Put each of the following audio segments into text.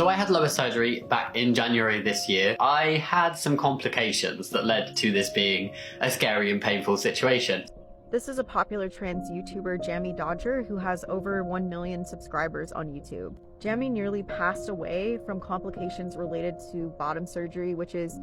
So I had lower surgery back in January this year. I had some complications that led to this being a scary and painful situation. This is a popular trans YouTuber, Jamy Dodger, who has over 1 million subscribers on YouTube. Jamy nearly passed away from complications related to bottom surgery, which is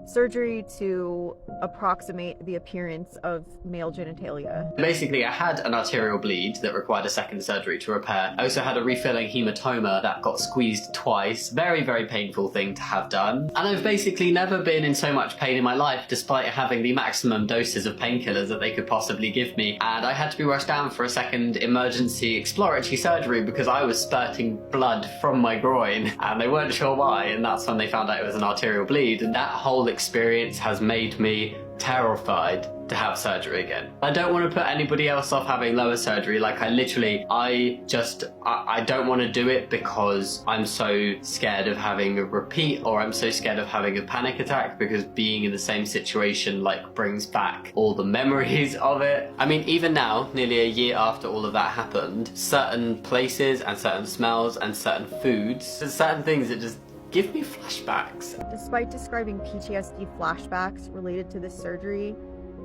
surgery to approximate the appearance of male genitalia. Basically, I had an arterial bleed that required a second surgery to repair. I also had a refilling hematoma that got squeezed twice. Very, very painful thing to have done. And I've basically never been in so much pain in my life, despite having the maximum doses of painkillers that they could possibly give me. And I had to be rushed down for a second emergency exploratory surgery because I was spurting blood from my groin and they weren't sure why, and that's when they found out it was an arterial bleed. And that whole experience has made me terrified to have surgery again. I don't want to put anybody else off having lower surgery. Like, I don't want to do it because I'm so scared of having a repeat, or I'm so scared of having a panic attack, because being in the same situation like brings back all the memories of it. I mean, even now, nearly a year after all of that happened, certain places and certain smells and certain foods, there's certain things that just give me flashbacks. Despite describing PTSD flashbacks related to this surgery,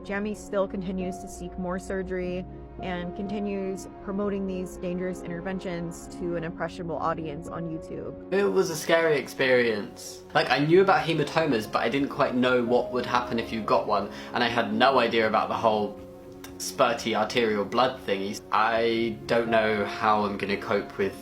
Jamy still continues to seek more surgery and continues promoting these dangerous interventions to an impressionable audience on YouTube. It was a scary experience. Like, I knew about hematomas, but I didn't quite know what would happen if you got one, and I had no idea about the whole spurty arterial blood thingies. I don't know how I'm gonna cope with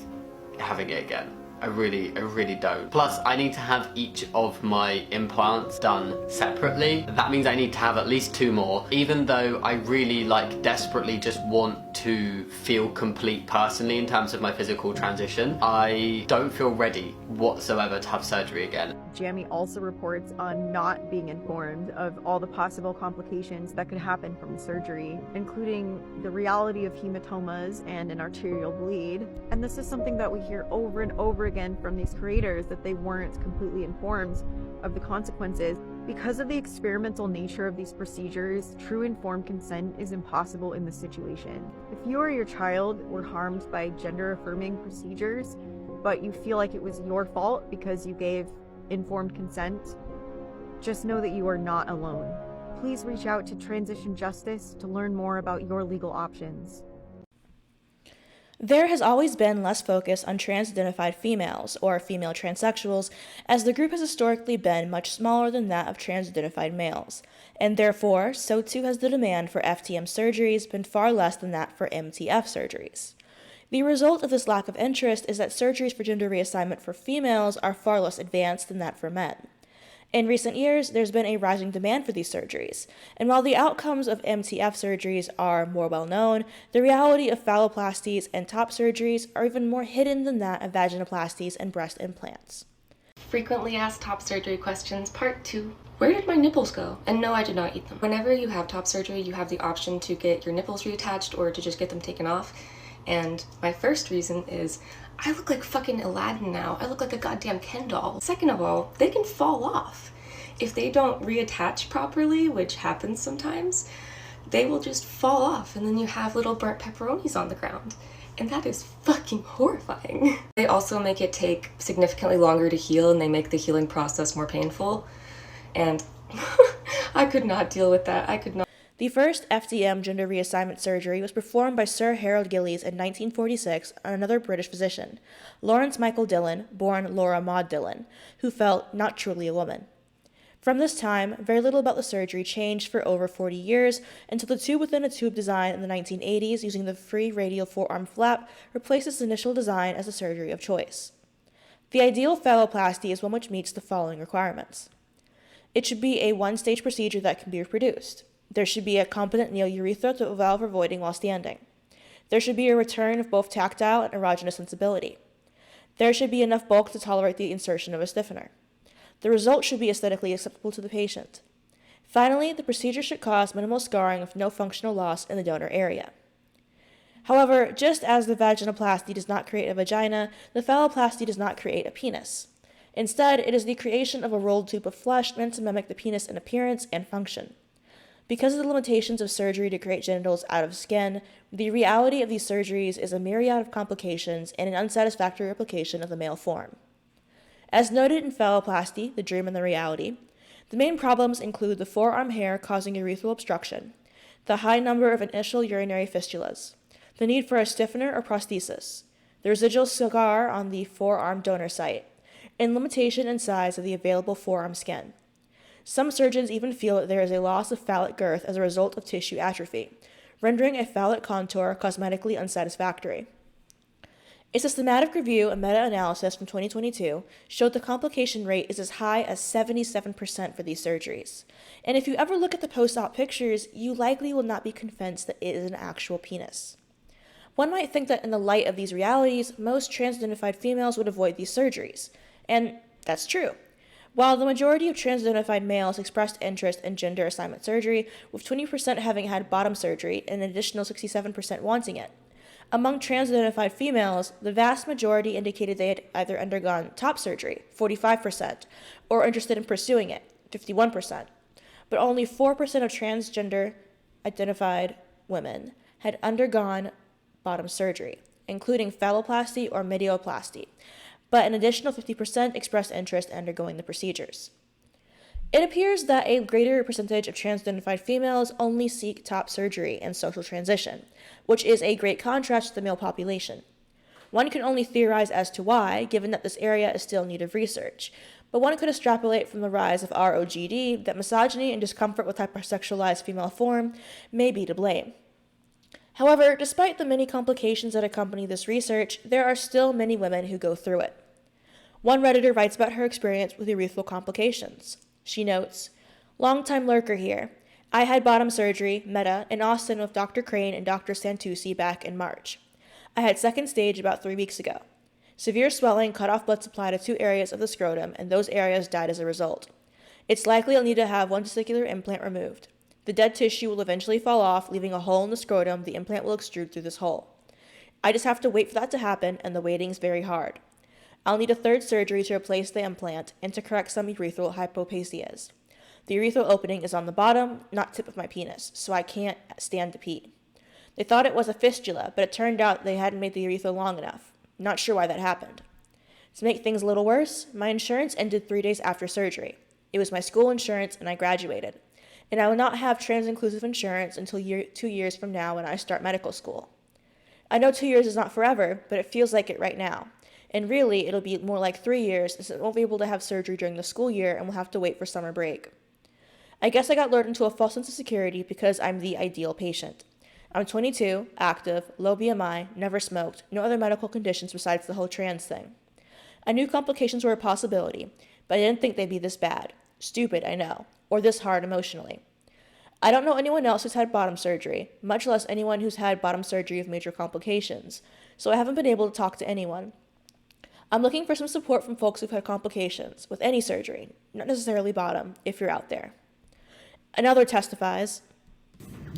having it again. I really don't. Plus, I need to have each of my implants done separately. That means I need to have at least 2 more. Even though I really, desperately just want to feel complete personally in terms of my physical transition, I don't feel ready whatsoever to have surgery again. Jamy also reports on not being informed of all the possible complications that could happen from the surgery, including the reality of hematomas and an arterial bleed. And this is something that we hear over and over again from these creators, that they weren't completely informed of the consequences. Because of the experimental nature of these procedures, true informed consent is impossible in this situation. If you or your child were harmed by gender-affirming procedures, but you feel like it was your fault because you gave informed consent, just know that you are not alone. Please reach out to Transition Justice to learn more about your legal options. There has always been less focus on trans-identified females, or female transsexuals, as the group has historically been much smaller than that of trans-identified males, and therefore, so too has the demand for FTM surgeries been far less than that for MTF surgeries. The result of this lack of interest is that surgeries for gender reassignment for females are far less advanced than that for men. In recent years, there's been a rising demand for these surgeries, and while the outcomes of MTF surgeries are more well known, the reality of phalloplasties and top surgeries are even more hidden than that of vaginoplasties and breast implants. Frequently asked top surgery questions, part 2. Where did my nipples go? And no, I did not eat them. Whenever you have top surgery, you have the option to get your nipples reattached or to just get them taken off. And my first reason is, I look like fucking Aladdin now. I look like a goddamn Ken doll. Second of all, they can fall off. If they don't reattach properly, which happens sometimes, they will just fall off and then you have little burnt pepperonis on the ground. And that is fucking horrifying. They also make it take significantly longer to heal, and they make the healing process more painful. And I could not deal with that. I could not. The first FTM gender reassignment surgery was performed by Sir Harold Gillies in 1946 on another British physician, Lawrence Michael Dillon, born Laura Maud Dillon, who felt not truly a woman. From this time, very little about the surgery changed for over 40 years until the tube-within-a-tube design in the 1980s using the free radial forearm flap replaced its initial design as the surgery of choice. The ideal phalloplasty is one which meets the following requirements. It should be a one-stage procedure that can be reproduced. There should be a competent neourethra to allow for voiding while standing. There should be a return of both tactile and erogenous sensibility. There should be enough bulk to tolerate the insertion of a stiffener. The result should be aesthetically acceptable to the patient. Finally, the procedure should cause minimal scarring with no functional loss in the donor area. However, just as the vaginoplasty does not create a vagina, the phalloplasty does not create a penis. Instead, it is the creation of a rolled tube of flesh meant to mimic the penis in appearance and function. Because of the limitations of surgery to create genitals out of skin, the reality of these surgeries is a myriad of complications and an unsatisfactory replication of the male form. As noted in Phalloplasty, The Dream and the Reality, the main problems include the forearm hair causing urethral obstruction, the high number of initial urinary fistulas, the need for a stiffener or prosthesis, the residual scar on the forearm donor site, and limitation in size of the available forearm skin. Some surgeons even feel that there is a loss of phallic girth as a result of tissue atrophy, rendering a phallic contour cosmetically unsatisfactory. A systematic review and meta-analysis from 2022 showed the complication rate is as high as 77% for these surgeries. And if you ever look at the post-op pictures, you likely will not be convinced that it is an actual penis. One might think that in the light of these realities, most trans-identified females would avoid these surgeries. And that's true. While the majority of trans-identified males expressed interest in gender assignment surgery, with 20% having had bottom surgery and an additional 67% wanting it. Among trans-identified females, the vast majority indicated they had either undergone top surgery, 45%, or are interested in pursuing it, 51%. But only 4% of transgender-identified women had undergone bottom surgery, including phalloplasty or medioplasty, but an additional 50% expressed interest in undergoing the procedures. It appears that a greater percentage of trans-identified females only seek top surgery and social transition, which is a great contrast to the male population. One can only theorize as to why, given that this area is still in need of research, but one could extrapolate from the rise of ROGD that misogyny and discomfort with hypersexualized female form may be to blame. However, despite the many complications that accompany this research, there are still many women who go through it. One Redditor writes about her experience with urethral complications. She notes, "Long-time lurker here. I had bottom surgery, meta, in Austin with Dr. Crane and Dr. Santucci back in March. I had second stage about 3 weeks ago. Severe swelling cut off blood supply to 2 areas of the scrotum, and those areas died as a result. It's likely I'll need to have one testicular implant removed. The dead tissue will eventually fall off, leaving a hole in the scrotum. The implant will extrude through this hole. I just have to wait for that to happen, and the waiting is very hard. I'll need a third surgery to replace the implant and to correct some urethral hypopasias. The urethral opening is on the bottom, not tip of my penis, so I can't stand to pee. They thought it was a fistula, but it turned out they hadn't made the urethra long enough. Not sure why that happened. To make things a little worse, my insurance ended 3 days after surgery. It was my school insurance, and I graduated. And I will not have trans-inclusive insurance until 2 years from now when I start medical school. I know 2 years is not forever, but it feels like it right now. And really, it'll be more like 3 years, since I won't be able to have surgery during the school year and will have to wait for summer break. I guess I got lured into a false sense of security because I'm the ideal patient. I'm 22, active, low BMI, never smoked, no other medical conditions besides the whole trans thing. I knew complications were a possibility, but I didn't think they'd be this bad. Stupid, I know, or this hard emotionally. I don't know anyone else who's had bottom surgery, much less anyone who's had bottom surgery with major complications, so I haven't been able to talk to anyone. I'm looking for some support from folks who've had complications with any surgery, not necessarily bottom, if you're out there." Another testifies,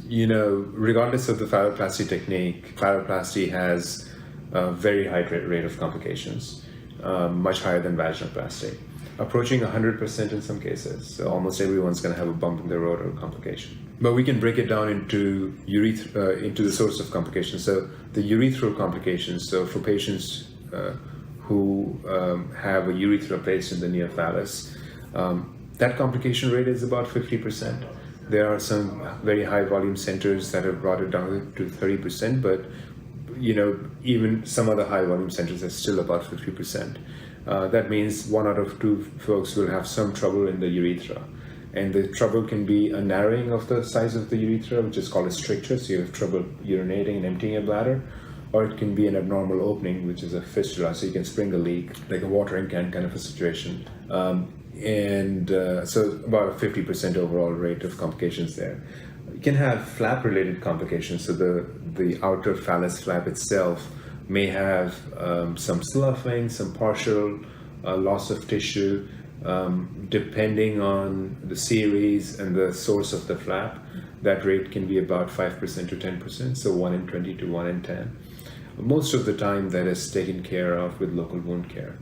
Regardless of the phalloplasty technique, phalloplasty has a very high rate of complications, much higher than vaginoplasty, approaching 100% in some cases. So almost everyone's going to have a bump in the road or complication. But we can break it down into into the source of complications. So the urethral complications. So for patients who have a urethra placed in the near phallus, that complication rate is about 50%. There are some very high volume centers that have brought it down to 30%, but even some other high volume centers are still about 50%. That means 1 out of 2 folks will have some trouble in the urethra. And the trouble can be a narrowing of the size of the urethra, which is called a stricture, so you have trouble urinating and emptying your bladder. Or it can be an abnormal opening, which is a fistula, so you can spring a leak, like a watering can kind of a situation. So about a 50% overall rate of complications there. You can have flap-related complications, so the outer phallus flap itself may have some sloughing, some partial loss of tissue, depending on the series and the source of the flap. That rate can be about 5% to 10%, so 1 in 20 to 1 in 10. Most of the time that is taken care of with local wound care.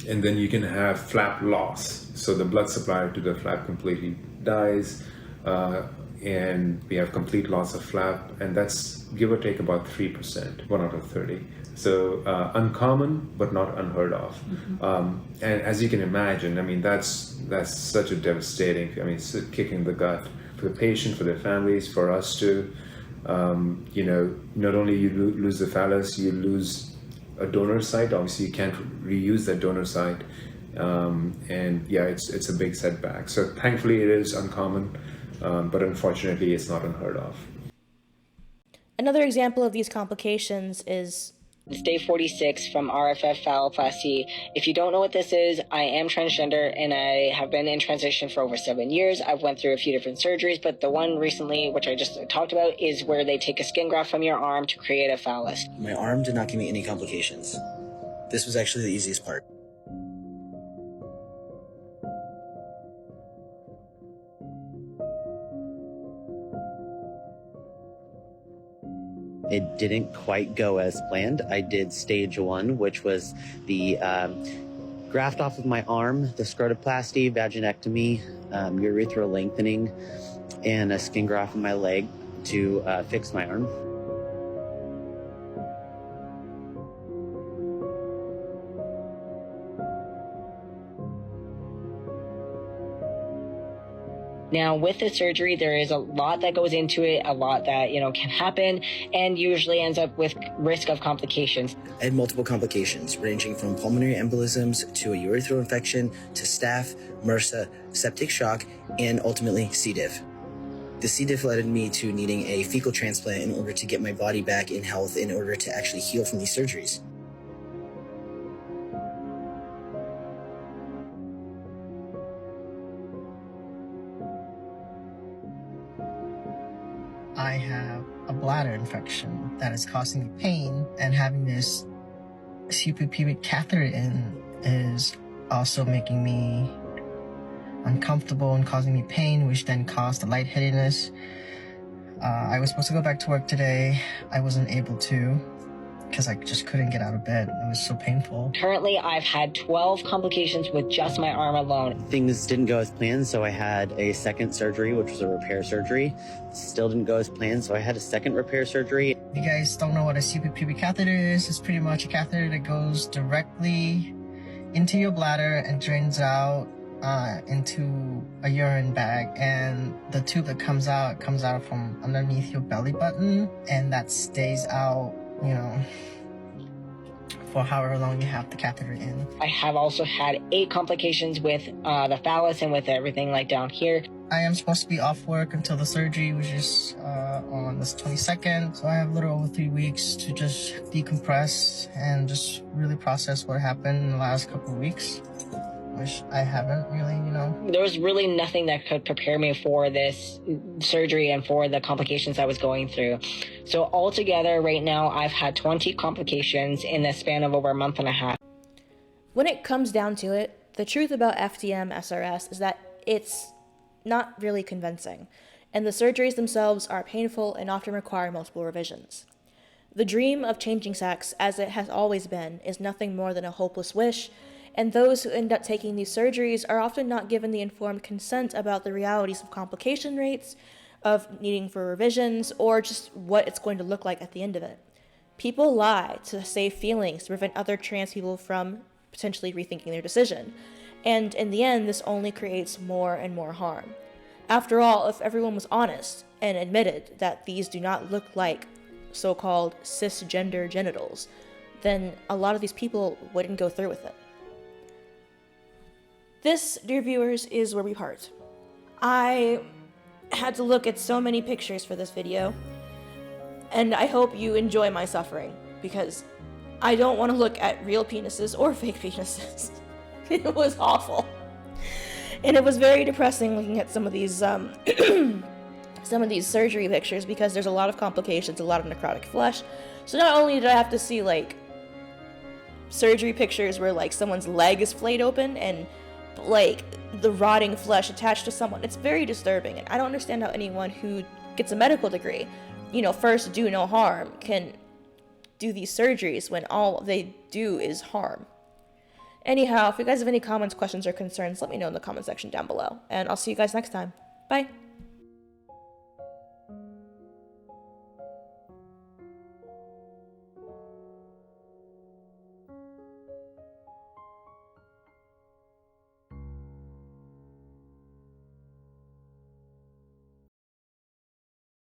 And then you can have flap loss, so the blood supply to the flap completely dies, and we have complete loss of flap, and that's give or take about 3%, 1 out of 30. So uncommon, but not unheard of. And as you can imagine, I mean, that's such a devastating, I mean, it's a kick in the gut for the patient, for their families, for us too. You know, not only you lose the phallus, you lose a donor site. Obviously, you can't reuse that donor site. And yeah, it's a big setback. So thankfully, it is uncommon, but unfortunately, it's not unheard of. Another example of these complications is It's day 46 from RFF Phalloplasty. If you don't know what this is, I am transgender and I have been in transition for over 7 years. I've went through a few different surgeries, but the one recently, which I just talked about, is where they take a skin graft from your arm to create a phallus. My arm did not give me any complications. This was actually the easiest part. It didn't quite go as planned. I did stage 1, which was the graft off of my arm, the scrotoplasty, vaginectomy, urethral lengthening, and a skin graft on my leg to fix my arm. Now, with the surgery, there is a lot that goes into it, a lot that, can happen, and usually ends up with risk of complications. I had multiple complications, ranging from pulmonary embolisms to a urethral infection to staph, MRSA, septic shock, and ultimately C. diff. The C. diff led me to needing a fecal transplant in order to get my body back in health in order to actually heal from these surgeries. I have a bladder infection that is causing me pain, and having this suprapubic catheter in is also making me uncomfortable and causing me pain, which then caused the lightheadedness. I was supposed to go back to work today. I wasn't able to because I just couldn't get out of bed. It was so painful. Currently, I've had 12 complications with just my arm alone. Things didn't go as planned, so I had a second surgery, which was a repair surgery. Still didn't go as planned, so I had a second repair surgery. If you guys don't know what a suprapubic catheter is, it's pretty much a catheter that goes directly into your bladder and drains out into a urine bag, and the tube that comes out from underneath your belly button, and that stays out, for however long you have the catheter in. I have also had 8 complications with the phallus and with everything like down here. I am supposed to be off work until the surgery, which is on this 22nd. So I have a little over 3 weeks to just decompress and just really process what happened in the last couple of weeks, which I haven't really, There was really nothing that could prepare me for this surgery and for the complications I was going through. So altogether, right now, I've had 20 complications in the span of over a month and a half. When it comes down to it, the truth about FTM SRS is that it's not really convincing, and the surgeries themselves are painful and often require multiple revisions. The dream of changing sex, as it has always been, is nothing more than a hopeless wish, and those who end up taking these surgeries are often not given the informed consent about the realities of complication rates, of needing for revisions, or just what it's going to look like at the end of it. People lie to save feelings to prevent other trans people from potentially rethinking their decision, and in the end, this only creates more and more harm. After all, if everyone was honest and admitted that these do not look like so-called cisgender genitals, then a lot of these people wouldn't go through with it. This, dear viewers, is where we part. I had to look at so many pictures for this video, and I hope you enjoy my suffering, because I don't want to look at real penises or fake penises. It was awful. And it was very depressing looking at some of these surgery pictures, because there's a lot of complications, a lot of necrotic flesh. So not only did I have to see surgery pictures where someone's leg is flayed open and the rotting flesh attached to someone, it's very disturbing, and I don't understand how anyone who gets a medical degree, first do no harm, can do these surgeries when all they do is harm. Anyhow, if you guys have any comments, questions, or concerns, let me know in the comment section down below, and I'll see you guys next time. Bye!